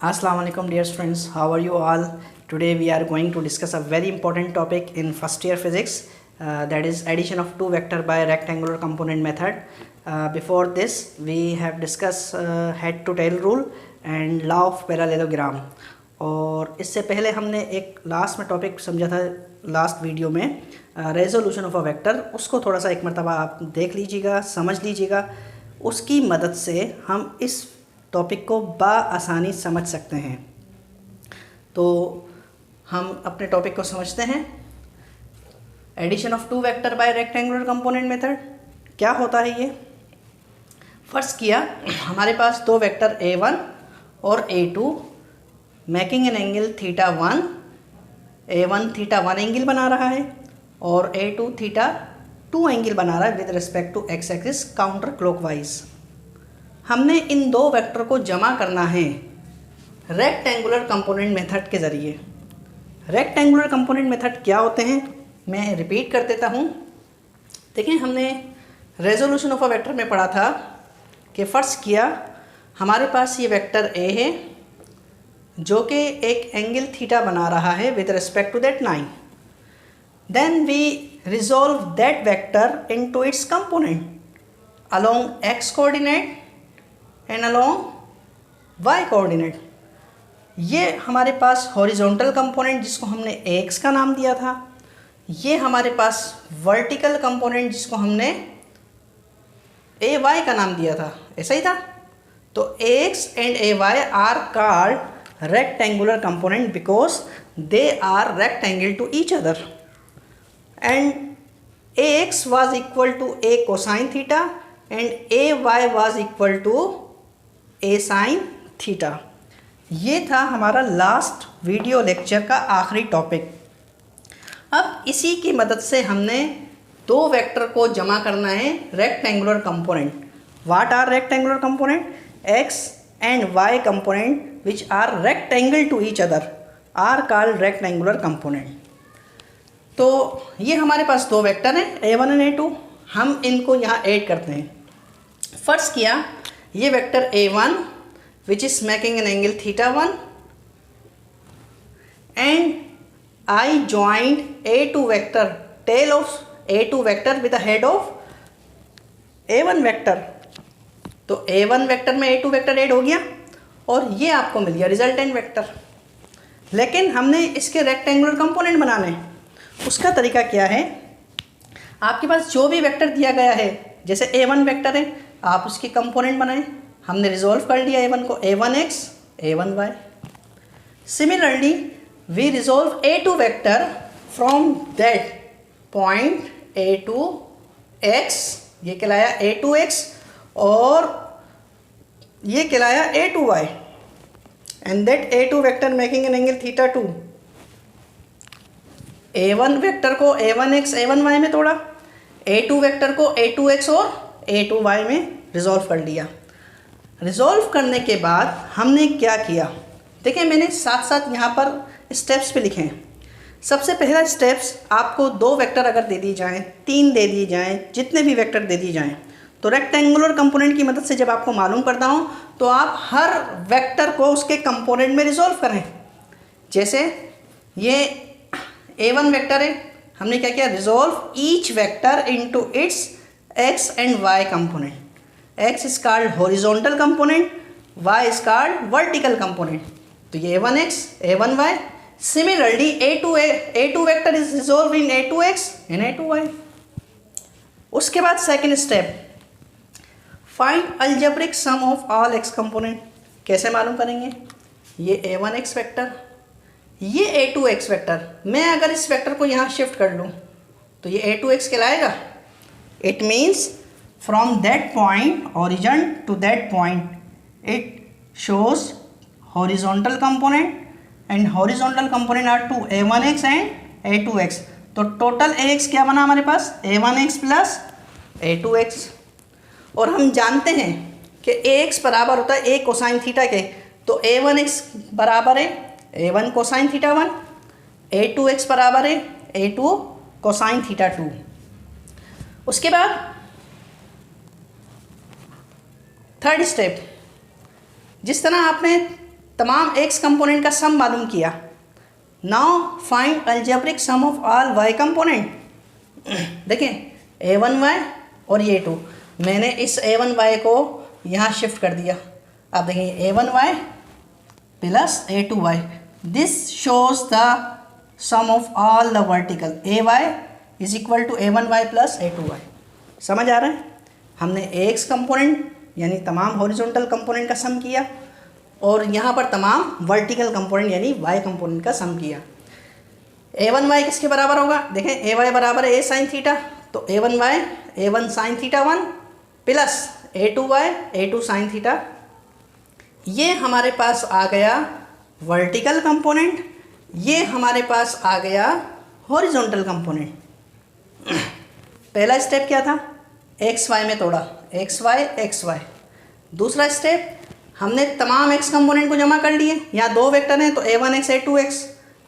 Assalamu alaikum dear friends, how are you all? Today we are going to discuss a very important topic in first year physics, that is addition of two vector by rectangular component method. Before this we have discussed head to tail rule and law of parallelogram. और इससे पहले हमने एक last में topic समझा था last video में, resolution of a vector. उसको थोड़ा सा एक मरतबा आप देख लीजिएगा, समझ लीजिएगा, उसकी मदद से हम इस टॉपिक को बआसानी समझ सकते हैं। तो हम अपने टॉपिक को समझते हैं। Addition of two vector by rectangular component method क्या होता है ये। फर्स्ट किया, हमारे पास दो वेक्टर a1 और a2 making an angle theta 1, a1 theta 1 angle बना रहा है और a2 थीटा 2 एंगल बना रहा है with respect to x axis counter clockwise. हमने इन दो वेक्टर को जमा करना है रेक्टेंगुलर कंपोनेंट मेथड के ज़रिए। रेक्टेंगुलर कंपोनेंट मेथड क्या होते हैं मैं रिपीट कर देता हूँ। देखिए, हमने रेजोल्यूशन ऑफ अ वेक्टर में पढ़ा था कि फ़र्ज़ किया हमारे पास ये वेक्टर ए है जो कि एक एंगल थीटा बना रहा है with respect to that line. Then we resolve that vector into its component along x coordinate and along y coordinate. ये हमारे पास हॉरिजॉन्टल कंपोनेंट जिसको हमने एक्स का नाम दिया था, ये हमारे पास वर्टिकल कंपोनेंट जिसको हमने ए वाई का नाम दिया था, ऐसा ही था। तो x and a y are called rectangular component because they are rectangle to each other, and ax was equal to a cosine theta and ay was equal to a sin theta। ये था हमारा last video lecture का आखिरी topic. अब इसी की मदद से हमने दो वेक्टर को जमा करना है rectangular component. What are rectangular component? x and y component which are rectangle to each other are called rectangular component। तो ये हमारे पास दो वेक्टर हैं a1 और a2, हम इनको यहाँ ऐड करते हैं। फर्स्ट किया, ये vector a1 which is making an angle theta 1 and I joined a2 vector, tail of a2 vector with the head of a1 vector। तो a1 वेक्टर में a2 वेक्टर ऐड हो गया और ये आपको मिल गया रिजल्टेंट वेक्टर। लेकिन हमने इसके रेक्टेंगुलर कंपोनेंट बनाने, उसका तरीका क्या है? आपके पास जो भी वेक्टर दिया गया है, जैसे a1 वेक्टर है, आप उसके कंपोनेंट बनाएं। हमने रिजॉल्व कर लिया a1 को, a1x a1y। Similarly we resolve a2 vector from that point a2x, ये कहलाया a2x और ये कहलाया a2y and that a2 vector making an angle theta 2। a1 vector को a1x a1y में तोड़ा, a2 वेक्टर को a2x और a2y में रिजॉल्व कर लिया। रिजॉल्व करने के बाद हमने क्या किया, देखिए मैंने साथ साथ यहाँ पर स्टेप्स पे लिखे हैं। सबसे पहला स्टेप्स, आपको दो वेक्टर अगर दे दी जाएँ, तीन दे दी जाएँ, जितने भी वेक्टर दे दी जाएँ, तो रेक्टेंगुलर कंपोनेंट की मदद से जब आपको मालूम करता हूँ तो आप हर वेक्टर को उसके कंपोनेंट में रिजॉल्व करें। जैसे ये a1 वेक्टर है, हमने क्या किया, resolve each vector into its x and y component. x is called horizontal component, y is called vertical component. तो ये a1x a1y। Similarly a2 vector is resolve in a2x and a2y। उसके बाद second step, find algebraic sum of all x component. कैसे मालूम करेंगे? ये a1x vector, ये a2x vector, मैं अगर इस वेक्टर को यहाँ शिफ्ट कर लूँ तो ये a2x कहलाएगा। It means from that point origin to that point it shows horizontal component and horizontal component are two a1x and a2x। तो टोटल ax क्या बना हमारे पास? a1x plus a2x। और हम जानते हैं कि ax बराबर होता है a कोसाइन थीटा के, तो a1x बराबर है a1 कोसाइन थीटा 1, a2x बराबर है a2 कोसाइन थीटा 2। उसके बाद थर्ड स्टेप, जिस तरह आपने तमाम एक्स कंपोनेंट का सम मालूम किया। Now find algebraic sum of all y component. देखिए a1y और ये 2, मैंने इस a1y को यहाँ शिफ्ट कर दिया। अब देखिए a1y plus a2y, this shows the sum of all the vertical ay is equal to a1y plus a2y। समझ आ रहा है? हमने एक्स कंपोनेंट यानी तमाम हॉरिजॉन्टल कंपोनेंट का सम किया और यहाँ पर तमाम वर्टिकल कंपोनेंट यानी वाई कंपोनेंट का सम किया। a1y किसके बराबर होगा? देखें ay बराबर है a साइन थीटा, तो a1y a1 sine theta 1 plus a2y a2 sine theta. ये हमारे पास आ गया वर्टिकल कंपोनेंट, ये हमारे पास आ गया हॉरिजॉन्टल कंपोनेंट। पहला स्टेप क्या था? एक्स वाई में तोड़ा, एक्स वाई। दूसरा स्टेप हमने तमाम एक्स कंपोनेंट को जमा कर लिए, यहाँ दो वेक्टर हैं तो a1x a2x,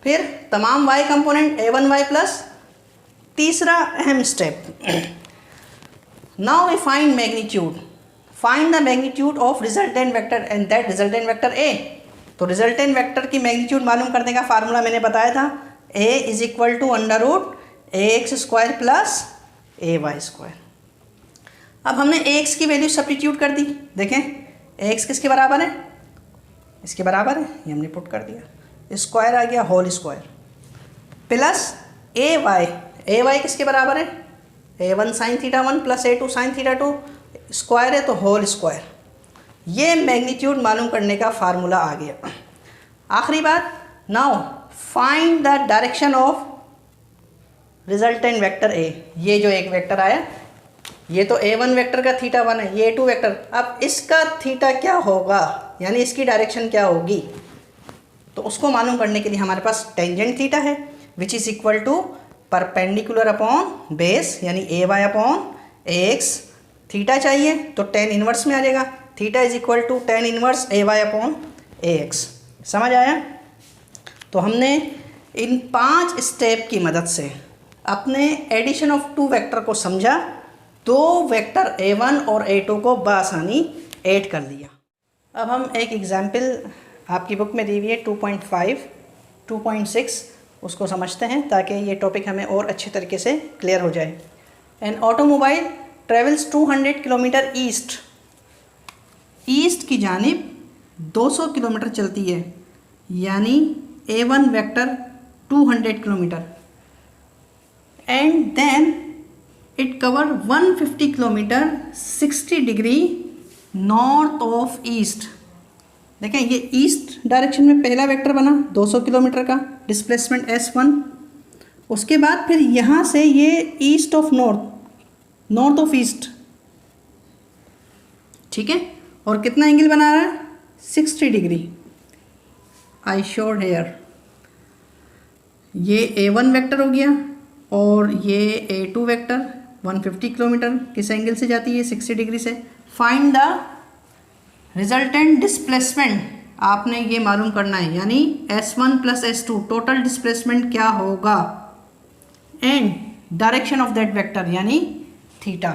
फिर तमाम y कंपोनेंट a1y प्लस। तीसरा अहम step, now we find magnitude, find the magnitude of resultant vector and that resultant vector a। तो रिजल्टेंट वेक्टर की मैग्नीट्यूड मालूम करने का फार्मूला मैंने बताया था, a is equal to under root ax square plus ay square. अब हमने ax की वैल्यू सब्स्टिट्यूट कर दी। देखें ax किसके बराबर है? इसके बराबर है, ये हमने पुट कर दिया, स्क्वायर आ गया होल स्क्वायर प्लस ay किसके बराबर है? a1 sine theta 1 plus a2 sine theta 2, square है तो होल स्क्वायर। ये मैग्नीट्यूड मालूम करने का फार्मूला आ गया। आखिरी बात, now find the direction of resultant vector a। ये जो एक वेक्टर आया, ये तो a1 वेक्टर का थीटा 1 है, ये a2 वेक्टर, अब इसका थीटा क्या होगा यानी इसकी डायरेक्शन क्या होगी? तो उसको मालूम करने के लिए हमारे पास टेंजेंट थीटा है which is equal to perpendicular upon base यानी ay अपॉन ax। थीटा चाहिए तो टेन इनवर्स में आ जाएगा, theta is equal to tan inverse ay upon ax। समझ आया? तो हमने इन 5 स्टेप की मदद से अपने एडिशन ऑफ 2 वेक्टर को समझा, 2 वेक्टर a1 और a2 को बआसानी ऐड कर लिया। अब हम एक एग्जाम्पल आपकी बुक में दी हुई है 2.5, 2.6 उसको समझते हैं ताकि ये टॉपिक हमें और अच्छे तरीके से क्लियर हो जाए। An automobile travels 200 kilometre east की जानिब 200 किलोमीटर चलती है, यानी a1 vector 200 kilometre and then it cover 150 kilometre 60 degree north of east. देखें ये ईस्ट डायरेक्शन में पहला वेक्टर बना 200 किलोमीटर का डिस्प्लेसमेंट s1, उसके बाद फिर यहाँ से ये east of north of east, ठीक है, और कितना एंगल बना रहा है? 60 डिग्री। आई शोड हेयर, ये a1 वेक्टर हो गया और ये a2 वेक्टर 150 किलोमीटर किस एंगल से जाती है? 60 डिग्री से। फाइंड द रिजल्टेंट डिस्प्लेसमेंट, आपने ये मालूम करना है, यानी s1 plus s2 total displacement क्या होगा, and direction of that vector यानी थीटा।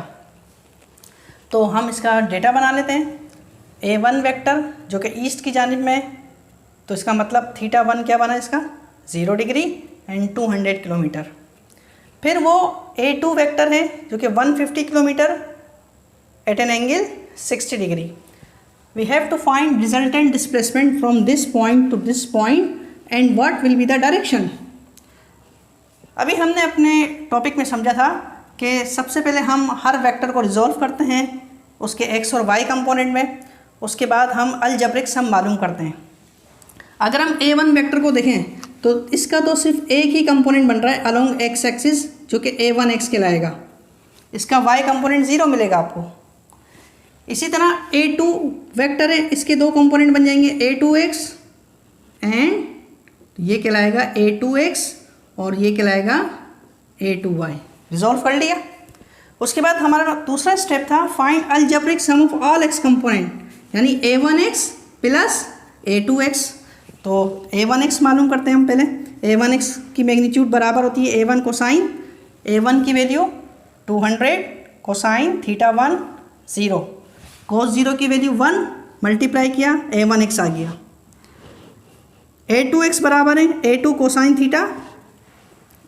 तो हम इसका डेटा बना लेते हैं। a1 वेक्टर जो कि ईस्ट की जानिब में, तो इसका मतलब थीटा 1 क्या बना इसका? 0 डिग्री एंड 200 किलोमीटर। फिर वो a2 वेक्टर है जो कि 150 kilometre at an angle 60 degree. We have to find resultant displacement from this point to this point and what will be the direction। अभी हमने अपने टॉपिक में समझा था कि सबसे पहले हम हर वेक्टर को रिजॉल्व करते हैं उसके x और y कंपोनेंट में, उसके बाद हम अलजेब्रिक सम मालूम करते हैं। अगर हम a1 वेक्टर को देखें तो इसका तो सिर्फ एक ही कंपोनेंट बन रहा है अलोंग x एक्सिस जो कि a1x कहलाएगा, इसका y कंपोनेंट 0 मिलेगा आपको। इसी तरह a2 वेक्टर है, इसके दो कंपोनेंट बन जाएंगे a2x एंड ये कहलाएगा a2x और ये कहलाएगा a2y। रिजॉल्व कर लिया। उसके बाद हमारा दूसरा स्टेप था find algebraic sum of all x component यानी a1x प्लस a2x। तो a1x मालूम करते हैं हम पहले। a1x की मैग्नीट्यूड बराबर होती है a1 कोसाइन, a1 की वैल्यू 200 कोसाइन थीटा 1 0, cos 0 की वैल्यू 1 मल्टीप्लाई किया a1x आ गया। a2x बराबर है a2 कोसाइन थीटा,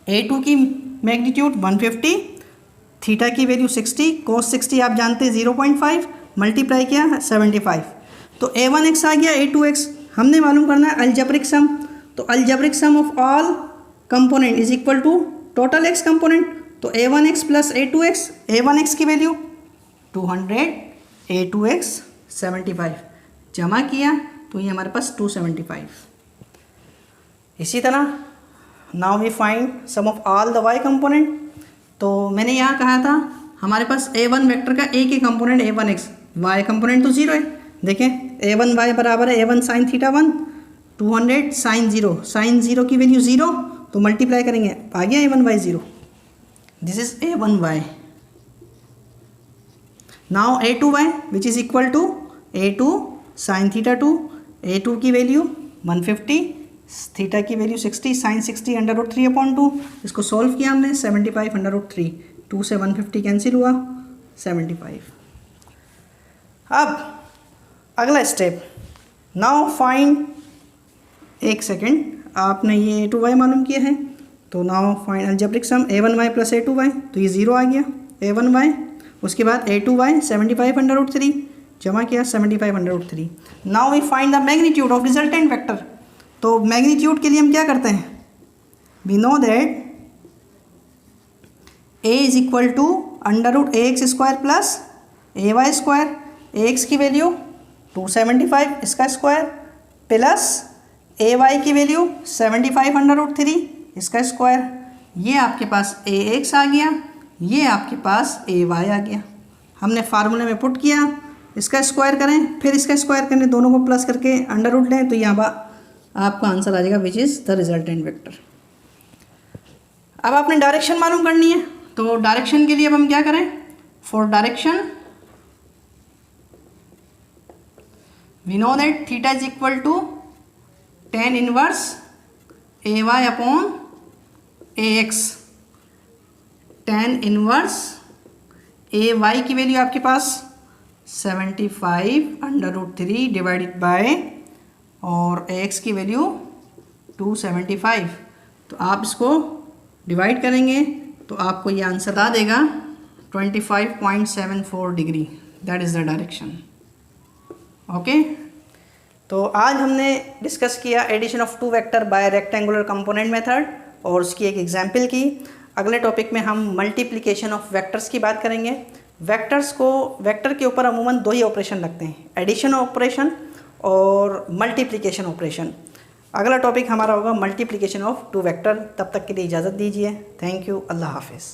a2 की मैग्नीट्यूड 150, थीटा की वैल्यू 60, कोस 60 आप जानते हैं 0.5, मल्टीप्लाई किया 75, तो a1x आ गया a2x। हमने मालूम करना है अलजेब्रिक सम, तो algebraic sum of all component is equal to total x component, तो a1x प्लस a2x, a1x की वैल्यू 200, a2x 75, जमा किया तो ये हमारे पास 275। इसी तरह now we find sum of all the y component, तो मैंने यहाँ कहा था हमारे पास a1 वेक्टर का एक ही कंपोनेंट a1x, y कंपोनेंट तो जीरो है। देखें a1y बराबर है a1 sine theta 1, 200 sine zero की वैल्यू जीरो, तो मल्टीप्लाई करेंगे आ गया a1y जीरो, this is a1y। Now a2y which is equal to a2 sine theta 2, a2 की वैल्यू 150, थीटा की वैल्यू 60, साइन 60 √3/2, इसको सॉल्व किया हमने 75 √3, 2 से 150 कैंसिल हुआ 75। अब अगला स्टेप, नाउ फाइंड, एक सेकेंड, आपने ये a2y मालूम किया है, तो नाउ फाइंड अलजेब्रिक सम a1y प्लस a2y, तो ये ज़ीरो आ गया a1y, उसके बाद a2y 75 √3, जमा किया 75 √3। Now we find the magnitude of resultant vector, तो मैग्नीट्यूड के लिए हम क्या करते हैं, we know that a is equal to √ax² plus ay², ax की वैल्यू 275 इसका स्क्वायर प्लस ay की वैल्यू 75 √3 इसका स्क्वायर, ये आपके पास ax आ गया, ये आपके पास ay आ गया। हमने फार्मूले में पुट किया, इसका स्क्वायर करें फिर इसका स्क्वायर करें, दोनों को प्लस करके अंडर रूट लें, तो यहाँ आपका आंसर आ जाएगा which is the resultant vector. अब आपने डायरेक्शन मालूम करनी है, तो डायरेक्शन के लिए अब हम क्या करें, for direction we know that theta is equal to tan inverse ay upon ax, tan inverse ay की वैल्यू आपके पास 75 √3 डिवाइडेड बाय, और ax की वैल्यू 275, तो आप इसको डिवाइड करेंगे तो आपको ये आंसर आ देगा 25.74 degree, that is the direction. Okay, तो आज हमने डिस्कस किया addition of two vector by rectangular component method और उसकी एक एग्जांपल की। अगले टॉपिक में हम मल्टीप्लिकेशन ऑफ वेक्टर्स की बात करेंगे। वेक्टर के ऊपर अमूमन दो ही ऑपरेशन लगते हैं, एडिशन ऑपरेशन और मल्टीप्लिकेशन ऑपरेशन। अगला टॉपिक हमारा होगा मल्टीप्लिकेशन ऑफ टू वेक्टर। तब तक के लिए इजाज़त दीजिए। थैंक यू, अल्लाह हाफिज़।